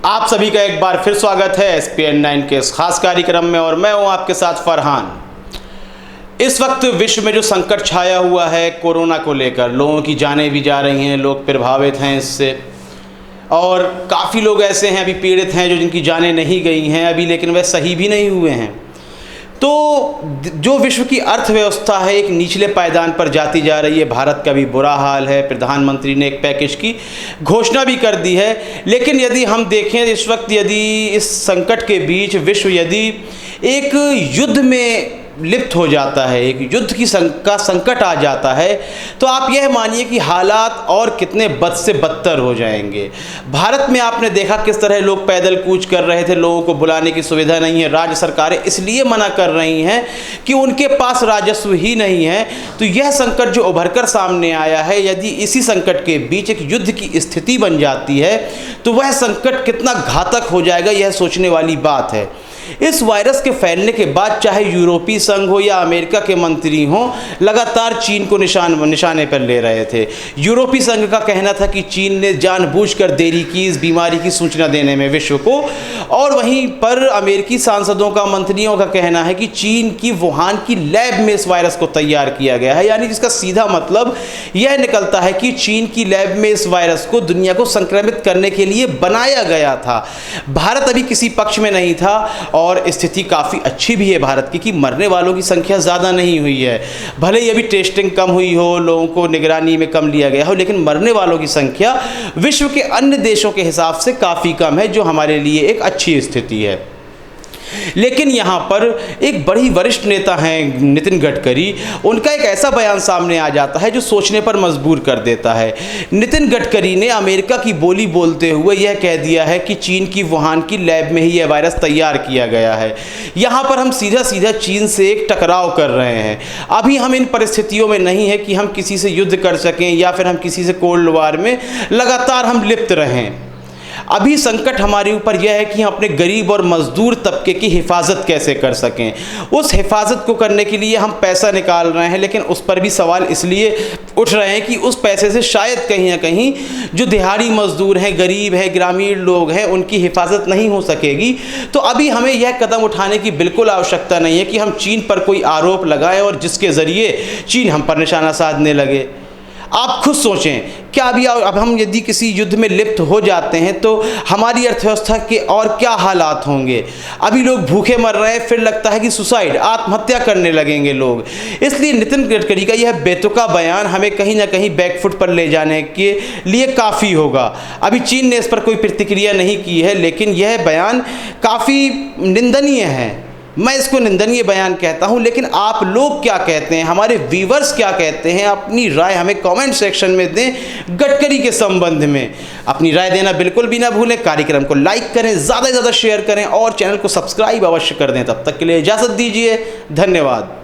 आप सभी का एक बार फिर स्वागत है SPN9 के इस खास कार्यक्रम में और मैं हूं आपके साथ फरहान। इस वक्त विश्व में जो संकट छाया हुआ है कोरोना को लेकर, लोगों की जानें भी जा रही हैं, लोग प्रभावित हैं इससे और काफ़ी लोग ऐसे हैं अभी पीड़ित हैं जो जिनकी जानें नहीं गई हैं अभी, लेकिन वह सही भी नहीं हुए हैं। तो जो विश्व की अर्थव्यवस्था है एक निचले पायदान पर जाती जा रही है। भारत का भी बुरा हाल है। प्रधानमंत्री ने एक पैकेज की घोषणा भी कर दी है, लेकिन यदि हम देखें इस वक्त यदि इस संकट के बीच विश्व यदि एक युद्ध में लिप्त हो जाता है, एक युद्ध का संकट आ जाता है, तो आप यह मानिए कि हालात और कितने बद से बदतर हो जाएंगे। भारत में आपने देखा किस तरह लोग पैदल कूच कर रहे थे, लोगों को बुलाने की सुविधा नहीं है, राज्य सरकारें इसलिए मना कर रही हैं कि उनके पास राजस्व ही नहीं है। तो यह संकट जो उभर कर सामने आया है, यदि इसी संकट के बीच एक युद्ध की स्थिति बन जाती है तो वह संकट कितना घातक हो जाएगा, यह सोचने वाली बात है। इस वायरस के फैलने के बाद चाहे यूरोपीय संघ हो या अमेरिका के मंत्री हों, लगातार चीन को निशाने पर ले रहे थे। यूरोपीय संघ का कहना था कि चीन ने जानबूझकर देरी की इस बीमारी की सूचना देने में विश्व को, और वहीं पर अमेरिकी सांसदों का, मंत्रियों का कहना है कि चीन की वुहान की लैब में इस वायरस को तैयार किया गया है। यानी जिसका सीधा मतलब यह निकलता है कि चीन की लैब में इस वायरस को दुनिया को संक्रमित करने के लिए बनाया गया था। भारत अभी किसी पक्ष में नहीं था और स्थिति काफ़ी अच्छी भी है भारत की कि मरने वालों की संख्या ज़्यादा नहीं हुई है। भले ही अभी टेस्टिंग कम हुई हो, लोगों को निगरानी में कम लिया गया हो, लेकिन मरने वालों की संख्या विश्व के अन्य देशों के हिसाब से काफ़ी कम है, जो हमारे लिए एक अच्छी स्थिति है। लेकिन यहाँ पर एक बड़ी वरिष्ठ नेता हैं नितिन गडकरी, उनका एक ऐसा बयान सामने आ जाता है जो सोचने पर मजबूर कर देता है। नितिन गडकरी ने अमेरिका की बोली बोलते हुए यह कह दिया है कि चीन की वुहान की लैब में ही यह वायरस तैयार किया गया है। यहाँ पर हम सीधा सीधा चीन से एक टकराव कर रहे हैं। अभी हम इन परिस्थितियों में नहीं है कि हम किसी से युद्ध कर सकें या फिर हम किसी से कोल्ड वार में लगातार हम लिप्त रहें। अभी संकट हमारे ऊपर यह है कि हम अपने गरीब और मजदूर तबके की हिफाजत कैसे कर सकें। उस हिफाजत को करने के लिए हम पैसा निकाल रहे हैं, लेकिन उस पर भी सवाल इसलिए उठ रहे हैं कि उस पैसे से शायद कहीं ना कहीं जो दिहाड़ी मजदूर हैं, गरीब हैं, ग्रामीण लोग हैं, उनकी हिफाजत नहीं हो सकेगी। तो अभी हमें यह कदम उठाने की बिल्कुल आवश्यकता नहीं है कि हम चीन पर कोई आरोप लगाएं और जिसके ज़रिए चीन हम पर निशाना साधने लगे। आप खुद सोचें, क्या अभी अब हम यदि किसी युद्ध में लिप्त हो जाते हैं तो हमारी अर्थव्यवस्था के और क्या हालात होंगे। अभी लोग भूखे मर रहे हैं, फिर लगता है कि सुसाइड, आत्महत्या करने लगेंगे लोग। इसलिए नितिन गडकरी का यह बेतुका बयान हमें कहीं ना कहीं बैकफुट पर ले जाने के लिए काफ़ी होगा। अभी चीन ने इस पर कोई प्रतिक्रिया नहीं की है, लेकिन यह बयान काफ़ी निंदनीय है। मैं इसको निंदनीय बयान कहता हूं, लेकिन आप लोग क्या कहते हैं, हमारे व्यूवर्स क्या कहते हैं, अपनी राय हमें कमेंट सेक्शन में दें। गडकरी के संबंध में अपनी राय देना बिल्कुल भी ना भूलें। कार्यक्रम को लाइक करें, ज़्यादा से ज़्यादा शेयर करें और चैनल को सब्सक्राइब अवश्य कर दें। तब तक के लिए इजाज़त दीजिए, धन्यवाद।